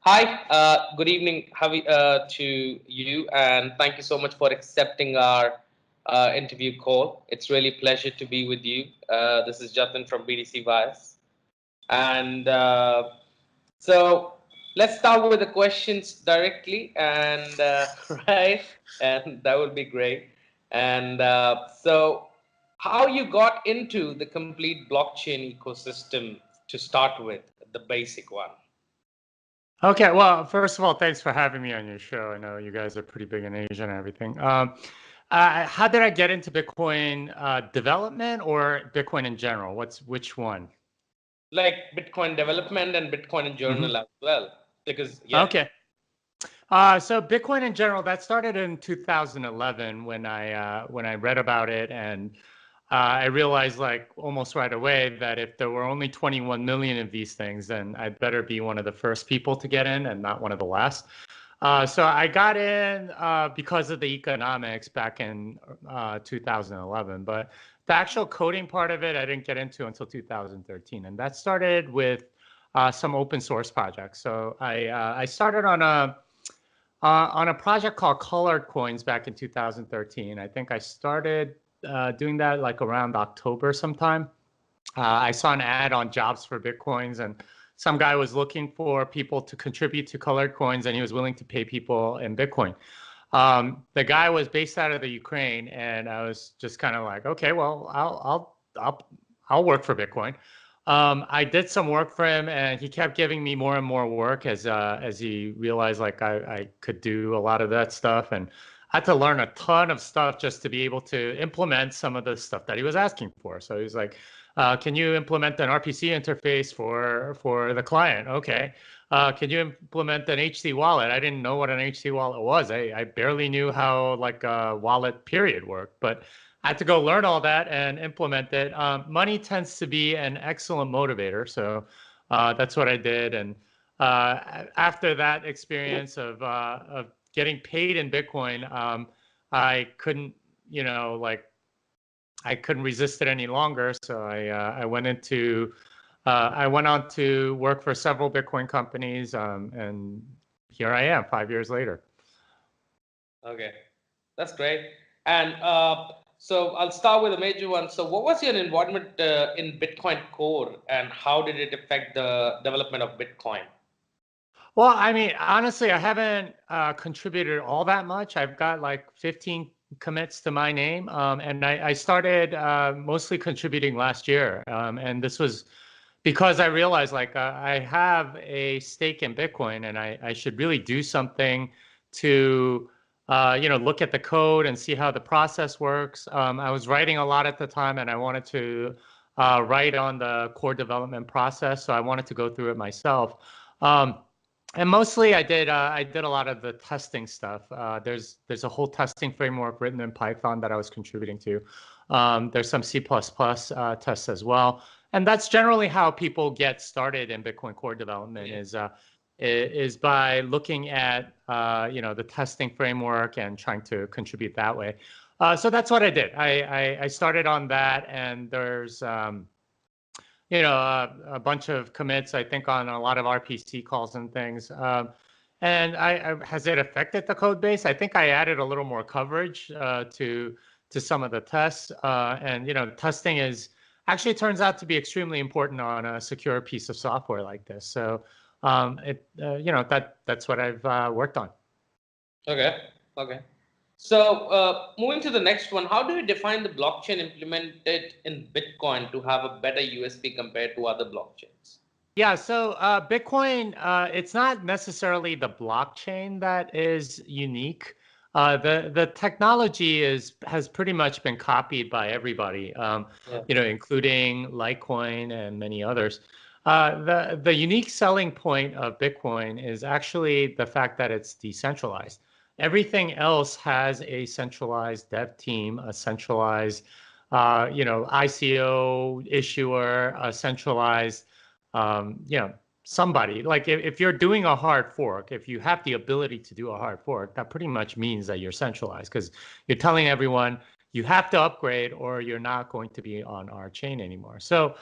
Hi, good evening to you, and thank you so much for accepting our interview call. It's really a pleasure to be with you. This is Jatin from BTC Wires, and so let's start with the questions directly, and right, and that would be great. And how you got into the complete blockchain ecosystem to start with, the basic one? Okay, well, first of all, thanks for having me on your show. I know you guys are pretty big in Asia and everything. How did I get into Bitcoin development or Bitcoin in general? Which one? Like Bitcoin development and Bitcoin in Hmm. journal as well. Because yeah. Okay. So Bitcoin in general, that started in 2011 when I read about it, and I realized like almost right away that if there were only 21 million of these things, then I'd better be one of the first people to get in and not one of the last. So I got in because of the economics back in 2011, but the actual coding part of it I didn't get into until 2013, and that started with some open source projects. So I started on a project called Colored Coins back in 2013. I think I started doing that like around October sometime. I saw an ad on Jobs for Bitcoins, and some guy was looking for people to contribute to Colored Coins, and he was willing to pay people in Bitcoin. The guy was based out of the Ukraine, and I was just kind of like, okay, well, I'll work for Bitcoin. I did some work for him, and he kept giving me more and more work as he realized like I could do a lot of that stuff, and I had to learn a ton of stuff just to be able to implement some of the stuff that he was asking for. So he was like, "Can you implement an RPC interface for the client?" Okay. Can you implement an HT wallet? I didn't know what an HT wallet was. I barely knew how like a wallet period worked, but I had to go learn all that and implement it. Money tends to be an excellent motivator, so that's what I did. And after that experience of getting paid in Bitcoin, I couldn't, like I couldn't resist it any longer. So I went on to work for several Bitcoin companies, and here I am 5 years later. Okay, that's great. And so I'll start with a major one. So what was your involvement in Bitcoin Core, and how did it affect the development of Bitcoin? Well, I mean, honestly, I haven't contributed all that much. I've got like 15 commits to my name, and I started mostly contributing last year. And this was because I realized like I have a stake in Bitcoin, and I should really do something to look at the code and see how the process works. I was writing a lot at the time, and I wanted to write on the core development process, so I wanted to go through it myself. Um, and mostly I did a lot of the testing stuff. There's a whole testing framework written in Python that I was contributing to. There's some C++ tests as well, and that's generally how people get started in Bitcoin core development. Yeah. Is by looking at the testing framework and trying to contribute that way. So that's what I did. I started on that, and there's a bunch of commits, I think, on a lot of RPC calls and things. And has it affected the code base? I think I added a little more coverage to some of the tests. And testing is actually turns out to be extremely important on a secure piece of software like this. So that's what I've worked on. Okay. Okay. So moving to the next one, how do you define the blockchain implemented in Bitcoin to have a better USP compared to other blockchains? Yeah, so Bitcoin, it's not necessarily the blockchain that is unique. The technology has pretty much been copied by everybody, Yeah. including Litecoin and many others. The unique selling point of Bitcoin is actually the fact that it's decentralized. Everything else has a centralized dev team, a centralized, ICO issuer, a centralized somebody like if you're doing a hard fork, if you have the ability to do a hard fork, that pretty much means that you're centralized because you're telling everyone you have to upgrade or you're not going to be on our chain anymore. So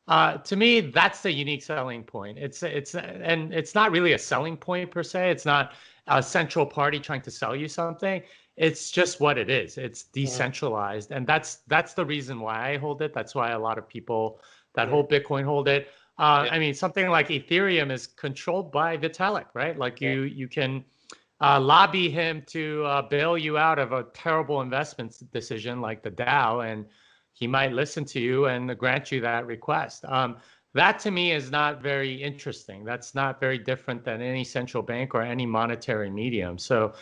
To me, that's the unique selling point. And it's not really a selling point per se. It's not a central party trying to sell you something. It's just what it is. It's decentralized, and that's the reason why I hold it. That's why a lot of people that hold Bitcoin hold it. I mean, something like Ethereum is controlled by Vitalik, right? Like you can lobby him to bail you out of a terrible investment decision like the Dow, and he might listen to you and grant you that request. That to me is not very interesting. That's not very different than any central bank or any monetary medium. So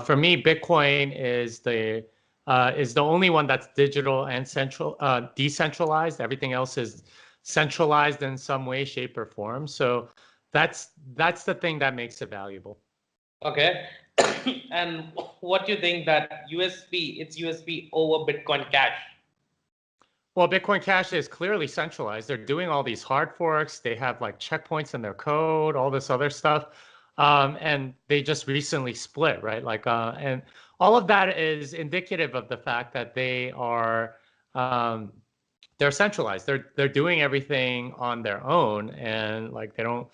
for me, Bitcoin is the only one that's digital and decentralized. Everything else is centralized in some way, shape, or form. So that's the thing that makes it valuable. Okay. And what do you think that it's USP over Bitcoin Cash? Well, Bitcoin Cash is clearly centralized. They're doing all these hard forks. They have like checkpoints in their code, all this other stuff. And they just recently split, right? Like, and all of that is indicative of the fact that they're centralized. They're doing everything on their own, and like they don't,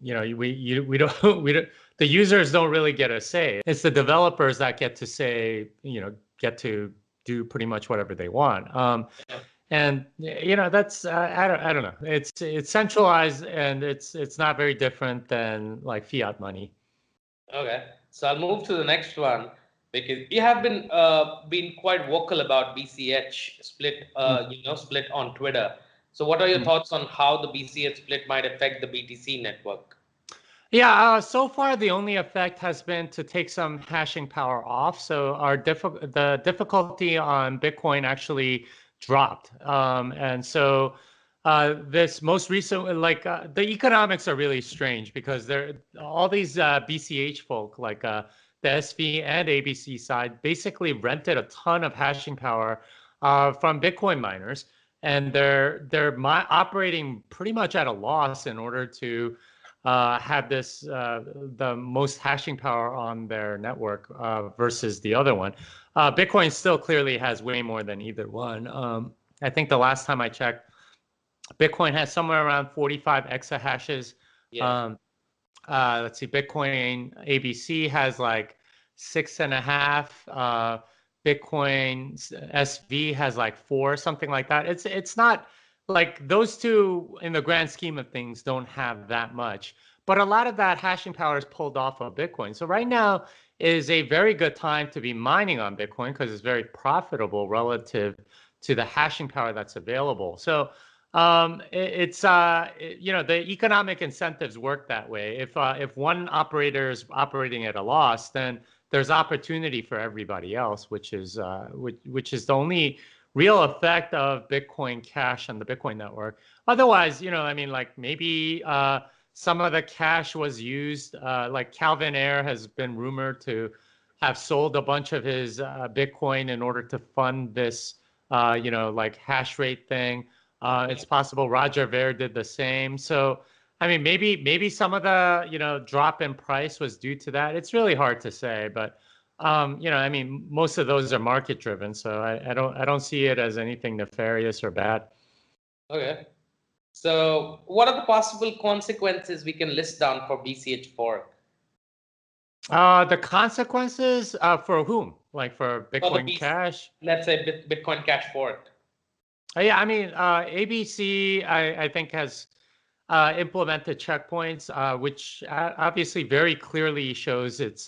we don't the users don't really get a say. It's the developers that get to say, get to do pretty much whatever they want. And that's I don't know. It's centralized, and it's not very different than like fiat money. Okay, so I'll move to the next one because you have been quite vocal about BCH split, split on Twitter. So what are your thoughts on how the BCH split might affect the BTC network? Yeah, so far the only effect has been to take some hashing power off. So the difficulty on Bitcoin actually dropped. And so this most recent, like the economics are really strange because all these BCH folk, like the SV and ABC side, basically rented a ton of hashing power from Bitcoin miners, and they're operating pretty much at a loss in order to have the most hashing power on their network versus the other one. Bitcoin still clearly has way more than either one. I think the last time I checked, Bitcoin has somewhere around 45 exahashes. Yeah. Let's see, Bitcoin ABC has like 6.5. Bitcoin SV has like 4, something like that. It's not like those two in the grand scheme of things don't have that much, but a lot of that hashing power is pulled off of Bitcoin. So right now is a very good time to be mining on Bitcoin because it's very profitable relative to the hashing power that's available. So the economic incentives work that way. If one operator is operating at a loss, then there's opportunity for everybody else, which is the only real effect of Bitcoin Cash and the Bitcoin network. Otherwise, I mean, like maybe some of the cash was used, like Calvin Ayre has been rumored to have sold a bunch of his Bitcoin in order to fund this, like hash rate thing. It's possible Roger Ver did the same. So, I mean, maybe some of the, drop in price was due to that. It's really hard to say, but I mean, most of those are market driven, so I don't see it as anything nefarious or bad. Okay. So what are the possible consequences we can list down for BCH fork? The consequences for whom? Like for Bitcoin Cash? Let's say Bitcoin Cash fork. Yeah, I mean, ABC, I think has implemented checkpoints, which obviously very clearly shows it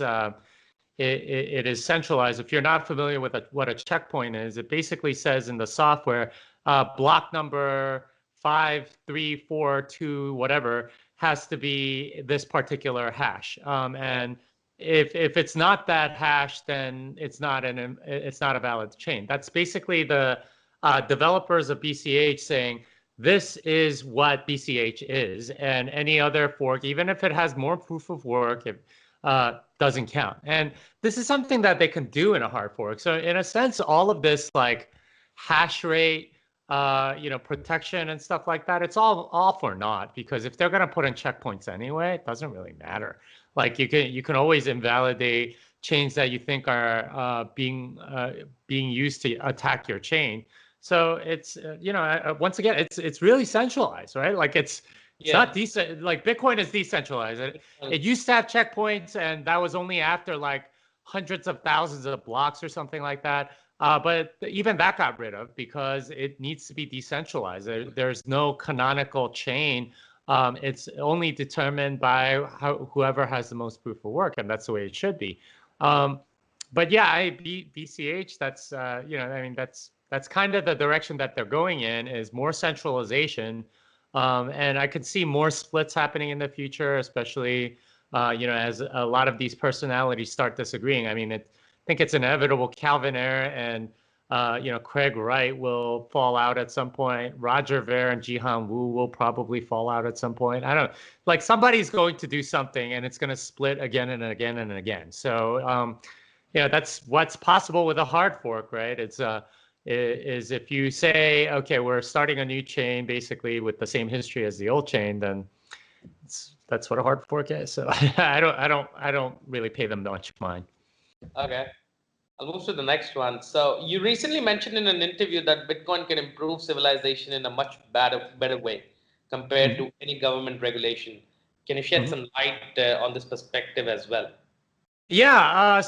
is centralized. If you're not familiar with what a checkpoint is, it basically says in the software, block number 5342 whatever has to be this particular hash. And if it's not that hash, then it's not a valid chain. That's basically the developers of BCH saying, this is what BCH is, and any other fork, even if it has more proof of work, it doesn't count. And this is something that they can do in a hard fork. So in a sense, all of this like hash rate, protection and stuff like that, it's all for naught, because if they're going to put in checkpoints anyway, it doesn't really matter. Like you can always invalidate chains that you think are being used to attack your chain. So it's once again, it's really centralized, right? Like it's not Yeah. decent. Like Bitcoin is decentralized. It used to have checkpoints, and that was only after like hundreds of thousands of blocks or something like that. But even that got rid of because it needs to be decentralized. There's no canonical chain. It's only determined by whoever has the most proof of work, and that's the way it should be. But yeah, BCH. That's I mean that's kind of the direction that they're going in, is more centralization, and I could see more splits happening in the future, especially as a lot of these personalities start disagreeing. I mean, I think it's inevitable. Calvin Ayre and Craig Wright will fall out at some point. Roger Ver and Jihan Wu will probably fall out at some point. I don't know. Like somebody's going to do something, and it's going to split again and again and again. So that's what's possible with a hard fork, right? It's is if you say, okay, we're starting a new chain basically with the same history as the old chain, then that's what a hard fork is. So I don't really pay them much mind. Okay. I'll move to the next one. So you recently mentioned in an interview that Bitcoin can improve civilization in a much better way compared to any government regulation. Can you shed some light on this perspective as well? Yeah.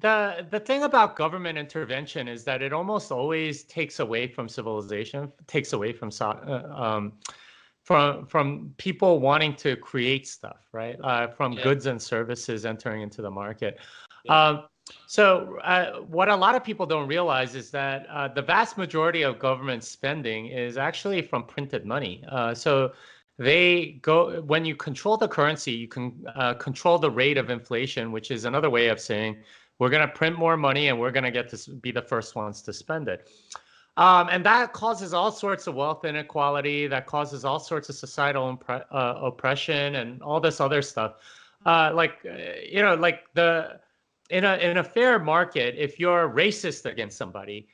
The thing about government intervention is that it almost always takes away from civilization, takes away from people wanting to create stuff, right? From Yeah. goods and services entering into the market. Yeah. What a lot of people don't realize is that the vast majority of government spending is actually from printed money. When you control the currency, you can control the rate of inflation, which is another way of saying we're going to print more money and we're going to get to be the first ones to spend it. And that causes all sorts of wealth inequality. That causes all sorts of societal oppression and all this other stuff. In a fair market, if you're racist against somebody,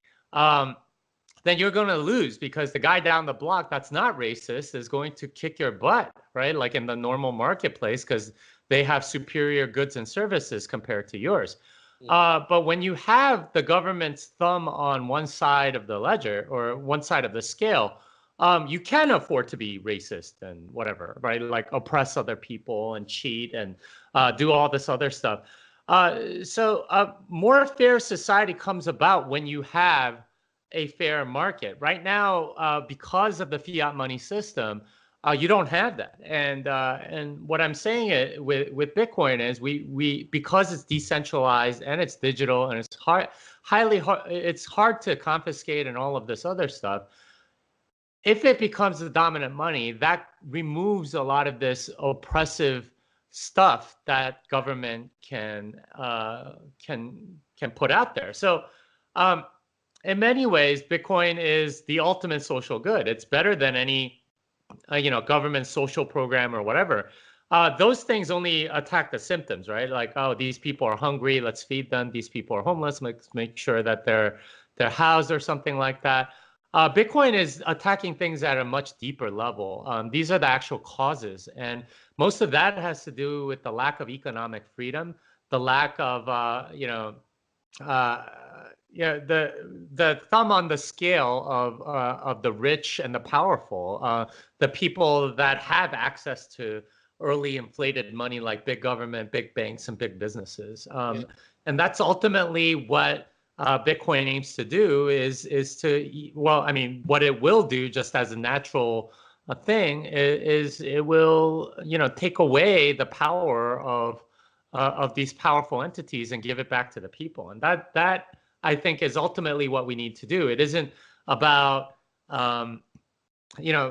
then you're going to lose because the guy down the block that's not racist is going to kick your butt, right? Like in the normal marketplace, because they have superior goods and services compared to yours. But when you have the government's thumb on one side of the ledger or one side of the scale, you can afford to be racist and whatever, right? Like oppress other people and cheat and do all this other stuff. A more fair society comes about when you have a fair market. Right now, because of the fiat money system, you don't have that. And what I'm saying with Bitcoin is we because it's decentralized and it's digital and it's it's hard to confiscate and all of this other stuff. If it becomes the dominant money, that removes a lot of this oppressive stuff that government can put out there. So in many ways, Bitcoin is the ultimate social good. It's better than any, government social program or whatever. Those things only attack the symptoms, right? Like, oh, these people are hungry, let's feed them. These people are homeless, let's make sure that they're housed or something like that. Bitcoin is attacking things at a much deeper level. These are the actual causes, and most of that has to do with the lack of economic freedom, the lack of, the thumb on the scale of the rich and the powerful, the people that have access to early inflated money like big government, big banks, and big businesses. And that's ultimately what Bitcoin aims to do is to, well, I mean, what it will do just as a natural thing is it will, take away the power of these powerful entities and give it back to the people. And that I think is ultimately what we need to do. It isn't about,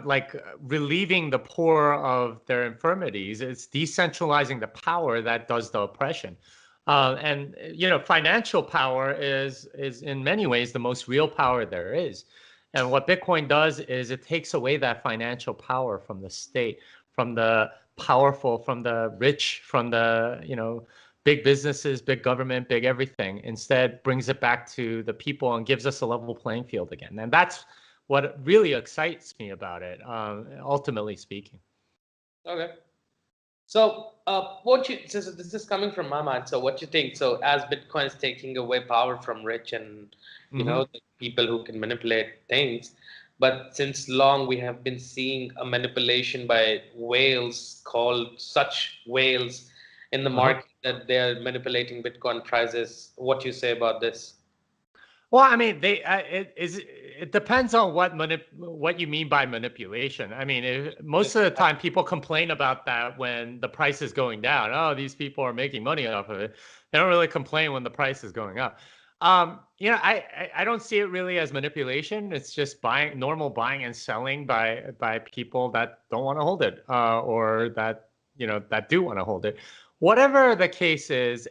like relieving the poor of their infirmities. It's decentralizing the power that does the oppression. And financial power is in many ways the most real power there is. And what Bitcoin does is it takes away that financial power from the state, from the powerful, from the rich, from the big businesses, big government, big everything. Instead, brings it back to the people and gives us a level playing field again. And that's what really excites me about it, ultimately speaking. Okay. So, this is coming from my mind. So, what you think? So, as Bitcoin is taking away power from rich and the people who can manipulate things, but since long we have been seeing a manipulation by whales called such whales in the market that they are manipulating Bitcoin prices. What do you say about this? Well, I mean, it depends on what you mean by manipulation. I mean, most of the time people complain about that when the price is going down. Oh, these people are making money off of it. They don't really complain when the price is going up. I don't see it really as manipulation. It's just normal buying and selling by people that don't want to hold it, or that do want to hold it. Whatever the case is,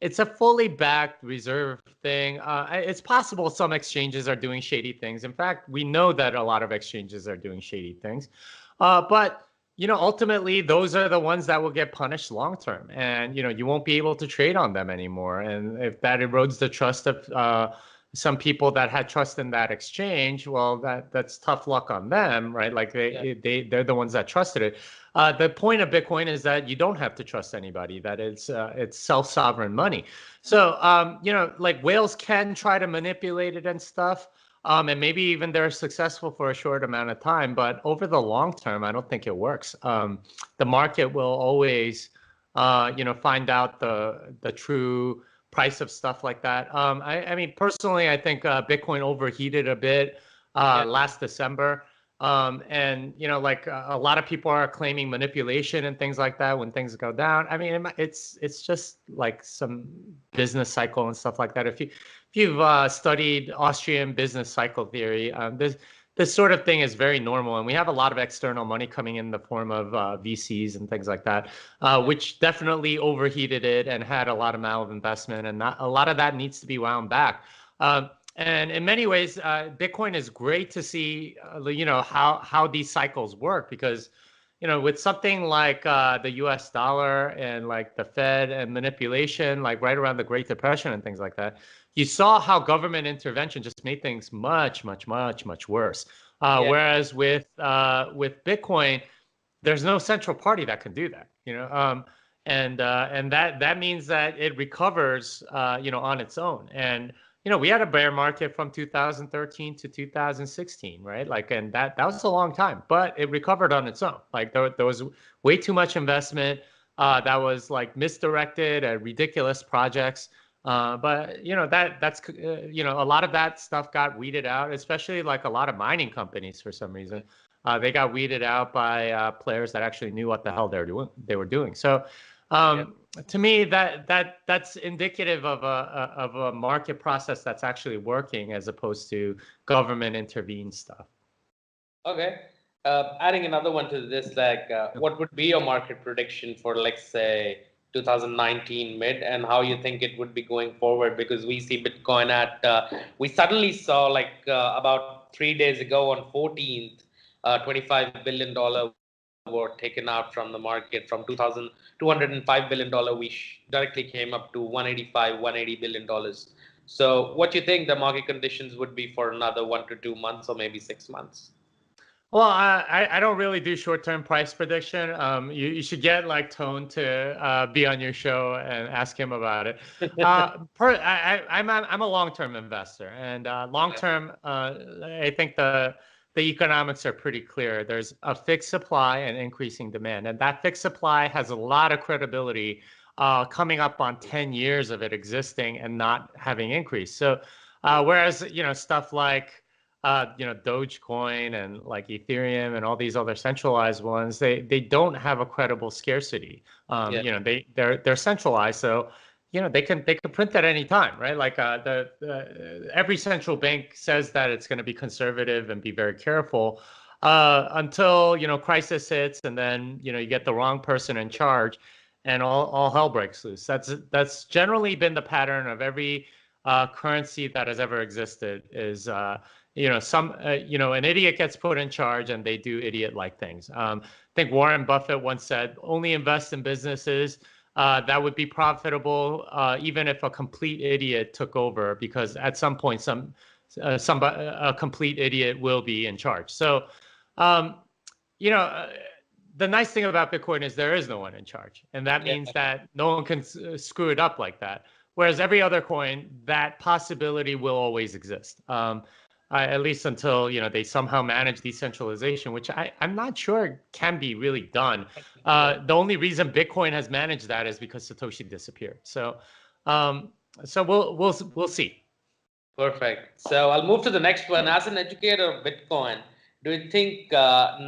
it's a fully backed reserve thing. It's possible some exchanges are doing shady things. In fact, we know that a lot of exchanges are doing shady things. But ultimately, those are the ones that will get punished long term, and you won't be able to trade on them anymore. And if that erodes the trust of some people that had trust in that exchange, well, that's tough luck on them, right? Like they're the ones that trusted it. The point of Bitcoin is that you don't have to trust anybody, that it's self-sovereign money. So, like whales can try to manipulate it and stuff. And maybe even they're successful for a short amount of time, but over the long term, I don't think it works. The market will always, find out the true price of stuff like that. I mean, personally, I think Bitcoin overheated a bit last December. And like a lot of people are claiming manipulation and things like that when things go down. I mean, it's just like some business cycle and stuff like that. If you've studied Austrian business cycle theory, this sort of thing is very normal, and we have a lot of external money coming in the form of VCs and things like that, which definitely overheated it and had a lot of malinvestment, and a lot of that needs to be wound back. And in many ways, Bitcoin is great to see, how these cycles work, because, with something like the U.S. dollar and like the Fed and manipulation, like right around the Great Depression and things like that, you saw how government intervention just made things much, much, much, much worse. Whereas with Bitcoin, there's no central party that can do that, and that means that it recovers, on its own. And we had a bear market from 2013 to 2016, right? Like, and that was a long time, but it recovered on its own. Like there was way too much investment that was like misdirected at ridiculous projects. But that's a lot of that stuff got weeded out, especially like a lot of mining companies for some reason. They got weeded out by players that actually knew what the hell they were doing. So to me, that's indicative of a market process that's actually working, as opposed to government intervened stuff. Okay. Adding another one to this, like what would be your market prediction for, like, say, 2019 mid, and how you think it would be going forward? Because we see Bitcoin we suddenly saw, like, about 3 days ago on 14th, $25 billion were taken out from the market. From $205 billion, we directly came up to 180 billion dollars. So what do you think the market conditions would be for another 1 to 2 months, or maybe 6 months? Well, I don't really do short-term price prediction. You should get like Tone to be on your show and ask him about it. I'm a long-term investor, and long-term, I think the economics are pretty clear. There's a fixed supply and increasing demand, and that fixed supply has a lot of credibility coming up on 10 years of it existing and not having increased. So whereas stuff like Dogecoin and like Ethereum and all these other centralized ones, they don't have a credible scarcity. They're centralized, so they can print at any time, right? Like every central bank says that it's going to be conservative and be very careful until crisis hits, and then you get the wrong person in charge, and all hell breaks loose. That's generally been the pattern of every currency that has ever existed. Is an idiot gets put in charge and they do idiot-like things. I think Warren Buffett once said, only invest in businesses that would be profitable even if a complete idiot took over, because at some point a complete idiot will be in charge. So, the nice thing about Bitcoin is there is no one in charge, and that Yeah. means that no one can screw it up like that. Whereas every other coin, that possibility will always exist, at least until they somehow manage decentralization, which I'm not sure can be really done. The only reason Bitcoin has managed that is because Satoshi disappeared. Um, so we'll see. Perfect. So I'll move to the next one. As an educator of Bitcoin, do you think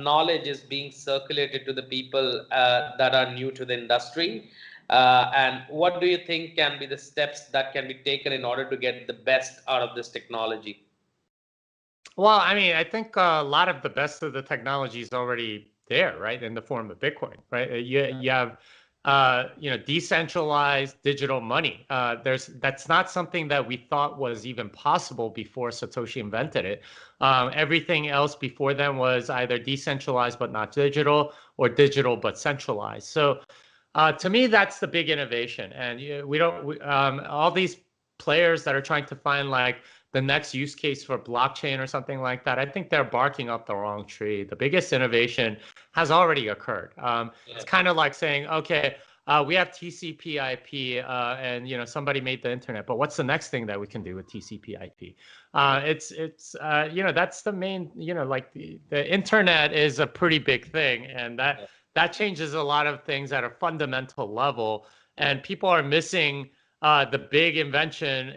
knowledge is being circulated to the people that are new to the industry? And what do you think can be the steps that can be taken in order to get the best out of this technology? Well, I mean, I think a lot of the best of the technology is already there, right, in the form of Bitcoin, right? You have decentralized digital money. That's not something that we thought was even possible before Satoshi invented it. Everything else before then was either decentralized but not digital, or digital but centralized. So to me, that's the big innovation. And all these players that are trying to find like the next use case for blockchain or something like that, I think they're barking up the wrong tree. The biggest innovation has already occurred. It's kind of like saying, okay, we have TCP/IP, and somebody made the internet, but what's the next thing that we can do with TCP/IP? That's the main, like the internet is a pretty big thing, and that changes a lot of things at a fundamental level, and people are missing the big invention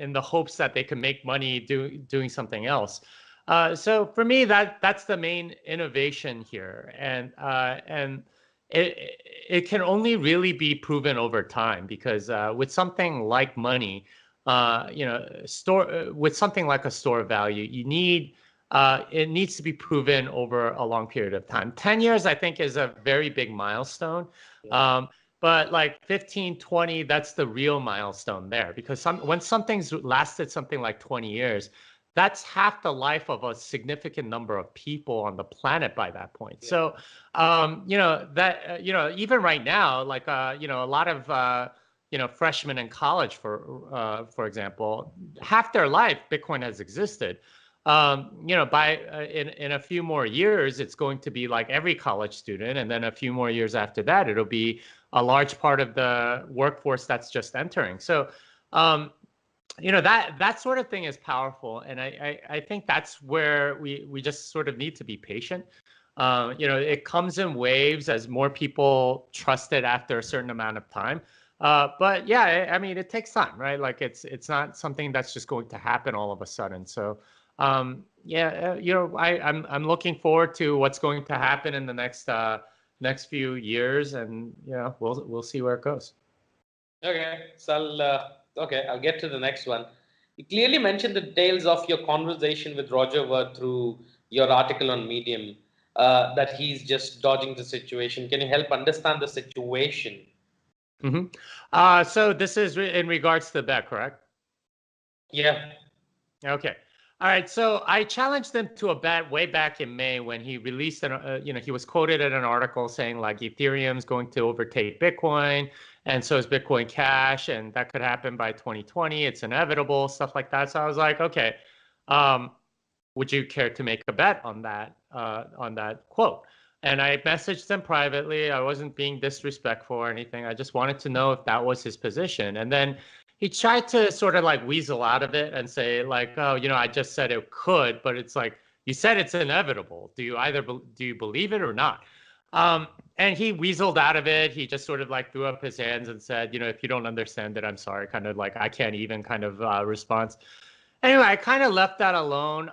in the hopes that they can make money doing something else. So for me, that's the main innovation here, and it can only really be proven over time, because with something like money, with something like a store of value, it needs to be proven over a long period of time. 10 years, I think, is a very big milestone. But like 15, 20, that's the real milestone there, because when something's lasted something like 20 years, that's half the life of a significant number of people on the planet by that point. Yeah. So, even right now, like, a lot of, freshmen in college, for example, half their life, Bitcoin has existed. In a few more years, it's going to be like every college student, and then a few more years after that, it'll be a large part of the workforce that's just entering. So, that sort of thing is powerful, and I think that's where we just sort of need to be patient. It comes in waves as more people trust it after a certain amount of time. But yeah, I mean, it takes time, right? Like it's not something that's just going to happen all of a sudden. So I'm looking forward to what's going to happen in the next few years, and we'll see where it goes. Okay, so I'll get to the next one. You clearly mentioned the details of your conversation with Roger Ver through your article on Medium, that he's just dodging the situation. Can you help understand the situation? So this is in regards to the bet, correct? Yeah. Okay. All right. So I challenged him to a bet way back in May when he released he was quoted in an article saying like Ethereum's going to overtake Bitcoin, and so is Bitcoin Cash, and that could happen by 2020. It's inevitable, stuff like that. So I was like, okay, would you care to make a bet on that quote? And I messaged him privately. I wasn't being disrespectful or anything. I just wanted to know if that was his position. And then he tried to sort of like weasel out of it and say like, oh, I just said it could, but it's like, you said it's inevitable. Do you believe it or not? And he weaseled out of it. He just sort of like threw up his hands and said, if you don't understand it, I'm sorry. Kind of like, I can't even kind of response. Anyway, I kind of left that alone,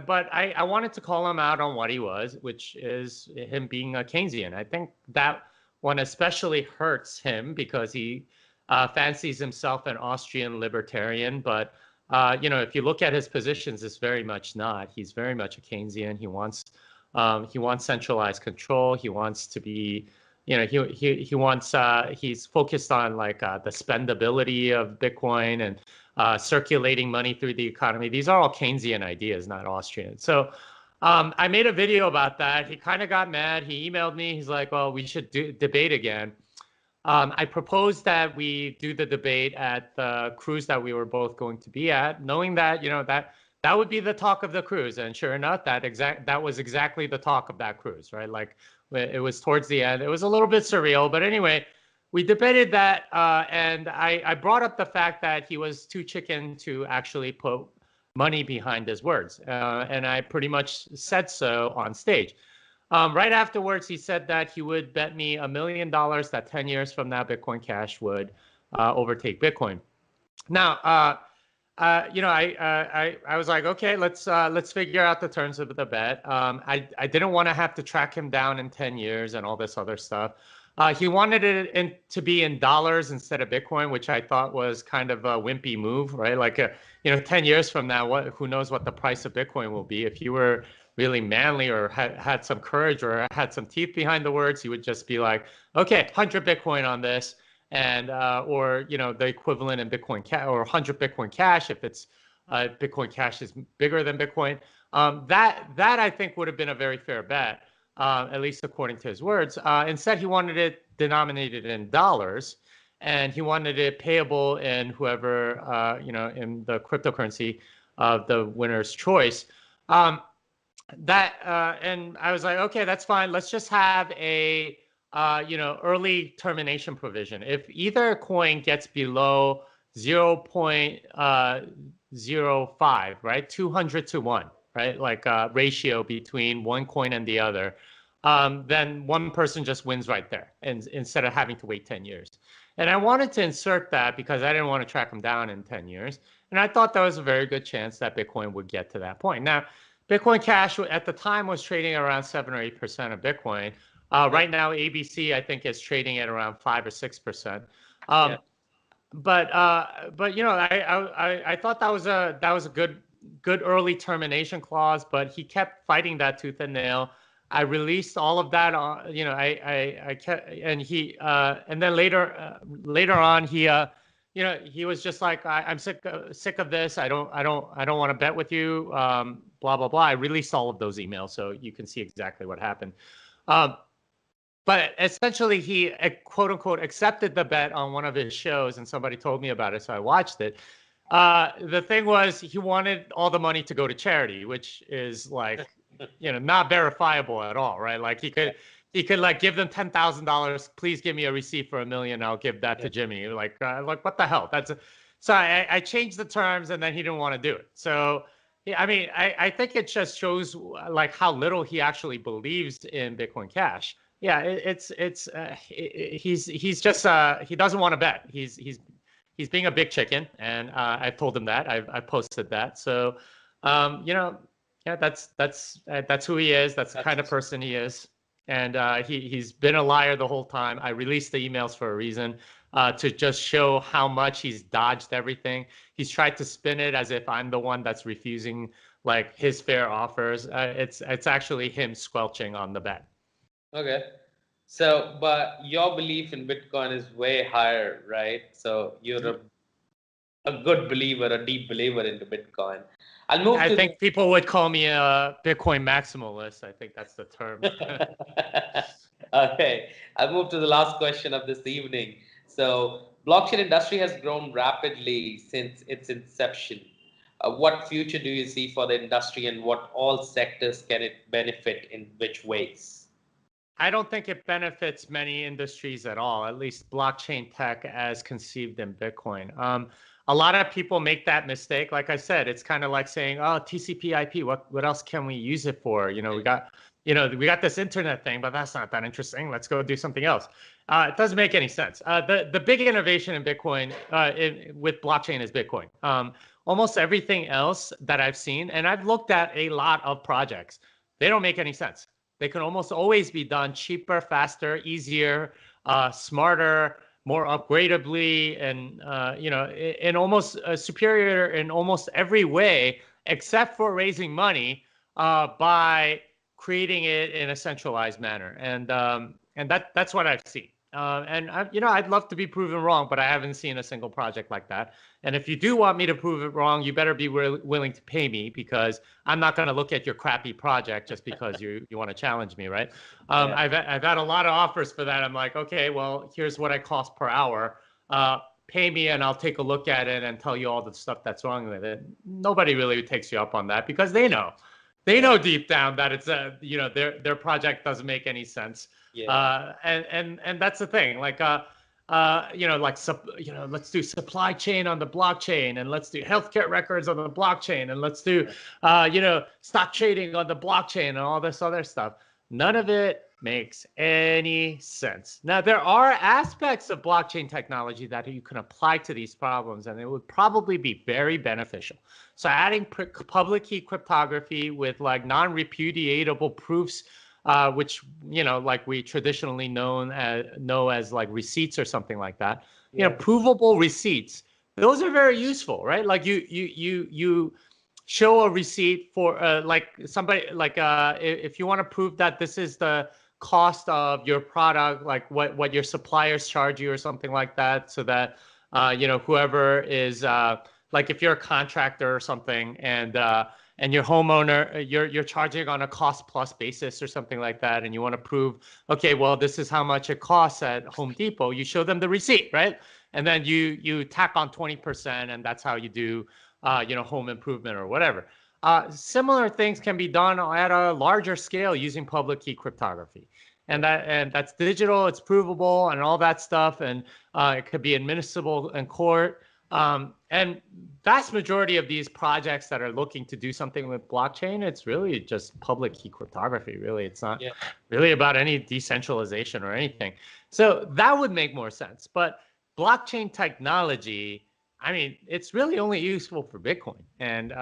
but I wanted to call him out on what he was, which is him being a Keynesian. I think that one especially hurts him because he fancies himself an Austrian libertarian. But, if you look at his positions, it's very much not. He's very much a Keynesian. He wants centralized control. He wants to be, he's focused on like the spendability of Bitcoin and circulating money through the economy. These are all Keynesian ideas, not Austrian. So I made a video about that. He kind of got mad. He emailed me. He's like, well, we should debate again. I proposed that we do the debate at the cruise that we were both going to be at, knowing that, that would be the talk of the cruise. And sure enough, that was exactly the talk of that cruise, right? Like it was towards the end. It was a little bit surreal, but anyway, we debated that, and I brought up the fact that he was too chicken to actually put money behind his words, and I pretty much said so on stage. Right afterwards, he said that he would bet me $1 million that 10 years from now, Bitcoin Cash would overtake Bitcoin. Now, I was like, okay, let's figure out the terms of the bet. I didn't want to have to track him down in 10 years and all this other stuff. He wanted it to be in dollars instead of Bitcoin, which I thought was kind of a wimpy move, right? Like, 10 years from now, who knows what the price of Bitcoin will be? If you were really manly or had some courage or had some teeth behind the words, he would just be like, okay, 100 Bitcoin on this. And or the equivalent in Bitcoin Cash or 100 Bitcoin Cash if it's Bitcoin Cash is bigger than Bitcoin. That I think would have been a very fair bet, at least according to his words. Instead, he wanted it denominated in dollars, and he wanted it payable in whoever in the cryptocurrency of the winner's choice. And I was like, okay, that's fine. Let's just have a early termination provision. If either coin gets below 0.05, right, 200 to 1, right, like a ratio between one coin and the other, then one person just wins right there, and instead of having to wait 10 years. And I wanted to insert that because I didn't want to track him down in 10 years. And I thought there was a very good chance that Bitcoin would get to that point. Now, Bitcoin Cash at the time was trading around 7 or 8% of Bitcoin. Right now, ABC I think is trading at around 5 or 6%. But I thought that was a good early termination clause. But he kept fighting that tooth and nail. I released all of that on, I kept, and he and then later on he he was just like, I'm sick of this. I don't want to bet with you. Blah blah blah. I released all of those emails so you can see exactly what happened. But essentially, he quote unquote accepted the bet on one of his shows, and somebody told me about it, so I watched it. The thing was, he wanted all the money to go to charity, which is like, not verifiable at all, right? Like he could like give them $10,000. Please give me a receipt for $1 million. I'll give that to Jimmy. Like what the hell? So I changed the terms, and then he didn't want to do it. So. Yeah, I mean, I think it just shows like how little he actually believes in Bitcoin Cash. Yeah, he's just he doesn't want to bet. He's being a big chicken, and I've told him that. I've posted that. So, yeah, that's who he is. That's the kind of person he is, and he's been a liar the whole time. I released the emails for a reason. To just show how much he's dodged everything. He's tried to spin it as if I'm the one that's refusing like his fair offers. It's actually him squelching on the bet. Okay. So, but your belief in Bitcoin is way higher, right? So you're a good believer, a deep believer into Bitcoin. I think people would call me a Bitcoin maximalist. I think that's the term. Okay. I'll move to the last question of this evening. So, blockchain industry has grown rapidly since its inception. What future do you see for the industry, and what all sectors can it benefit in which ways? I don't think it benefits many industries at all, at least blockchain tech as conceived in Bitcoin. A lot of people make that mistake. Like I said, it's kind of like saying, oh, TCP/IP, what else can we use it for? We got this internet thing, but that's not that interesting. Let's go do something else. It doesn't make any sense. The big innovation in Bitcoin with blockchain is Bitcoin. Almost everything else that I've seen, and I've looked at a lot of projects, they don't make any sense. They can almost always be done cheaper, faster, easier, smarter, more upgradably, and in almost superior in almost every way, except for raising money by creating it in a centralized manner, and that's what I've seen. And I'd love to be proven wrong, but I haven't seen a single project like that. And if you do want me to prove it wrong, you better be willing to pay me, because I'm not going to look at your crappy project just because you want to challenge me, right? I've had a lot of offers for that. I'm like, okay, well, here's what I cost per hour. pay me and I'll take a look at it and tell you all the stuff that's wrong with it. Nobody really takes you up on that because they know deep down that it's their project doesn't make any sense. Yeah. And that's the thing. Like let's do supply chain on the blockchain, and let's do healthcare records on the blockchain, and let's do stock trading on the blockchain and all this other stuff. None of it makes any sense. Now, there are aspects of blockchain technology that you can apply to these problems, and it would probably be very beneficial. So adding public key cryptography with like non-repudiatable proofs, which, like we traditionally know as like receipts or something like that, provable receipts, those are very useful, right? Like you show a receipt for like somebody, like if you want to prove that this is the cost of your product, like what your suppliers charge you or something like that, so that whoever is like if you're a contractor or something, and your homeowner, you're charging on a cost plus basis or something like that, and you want to prove, okay, well, this is how much it costs at Home Depot. You show them the receipt, right? And then you tack on 20%, and that's how you do home improvement or whatever. Similar things can be done at a larger scale using public key cryptography. And that's digital, it's provable and all that stuff, and it could be admissible in court. And vast majority of these projects that are looking to do something with blockchain, it's really just public key cryptography, really. It's not really about any decentralization or anything. So that would make more sense. But blockchain technology, I mean, it's really only useful for Bitcoin. And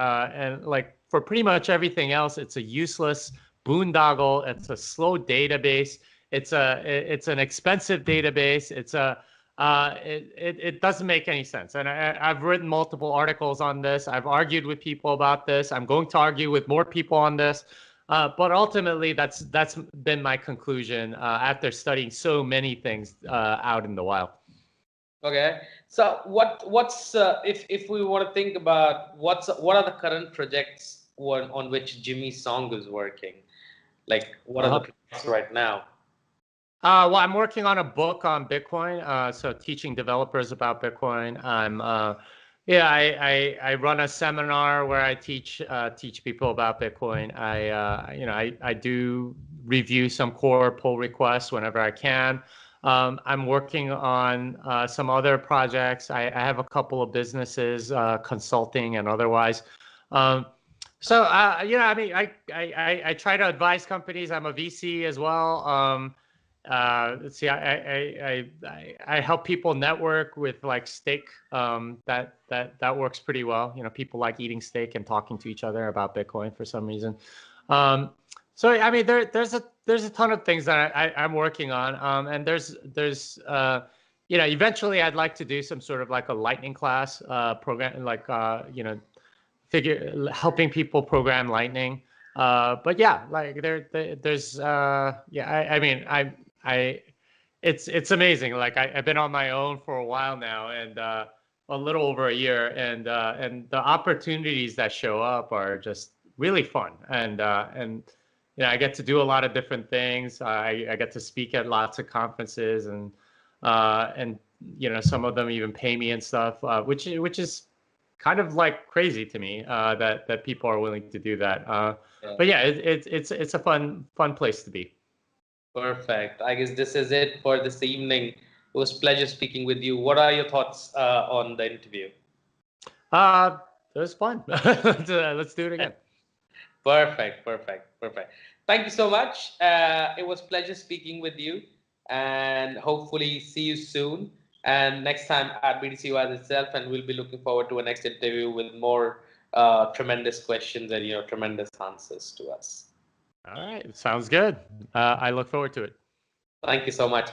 like for pretty much everything else, it's a useless boondoggle. It's a slow database. It's an expensive database. It doesn't make any sense. And I've written multiple articles on this. I've argued with people about this. I'm going to argue with more people on this. But ultimately, that's been my conclusion after studying so many things out in the wild. Okay. So what's if we want to think about what are the current projects on which Jimmy Song is working? Like what are the projects right now? Well, I'm working on a book on Bitcoin, so teaching developers about Bitcoin. I run a seminar where I teach people about Bitcoin. I do review some core pull requests whenever I can. I'm working on some other projects. I have a couple of businesses, consulting and otherwise. I mean, I try to advise companies. I'm a VC as well. Let's see, I help people network with like steak. That works pretty well. People like eating steak and talking to each other about Bitcoin for some reason. So I mean, there's a ton of things that I'm working on. And there's eventually I'd like to do some sort of like a lightning class program, like helping people program Lightning. But yeah, like there's I mean, it's amazing. Like I've been on my own for a while now, and a little over a year, and the opportunities that show up are just really fun. And I get to do a lot of different things. I get to speak at lots of conferences, and some of them even pay me and stuff, which is kind of like crazy to me that people are willing to do that. But yeah, it's a fun place to be. Perfect. I guess this is it for this evening. It was a pleasure speaking with you. What are your thoughts on the interview? It was fun. Let's do it again. Perfect. Thank you so much. It was a pleasure speaking with you, and hopefully see you soon. And next time at BTC Wires itself, and we'll be looking forward to a next interview with more tremendous questions and tremendous answers to us. All right, sounds good. I look forward to it. Thank you so much.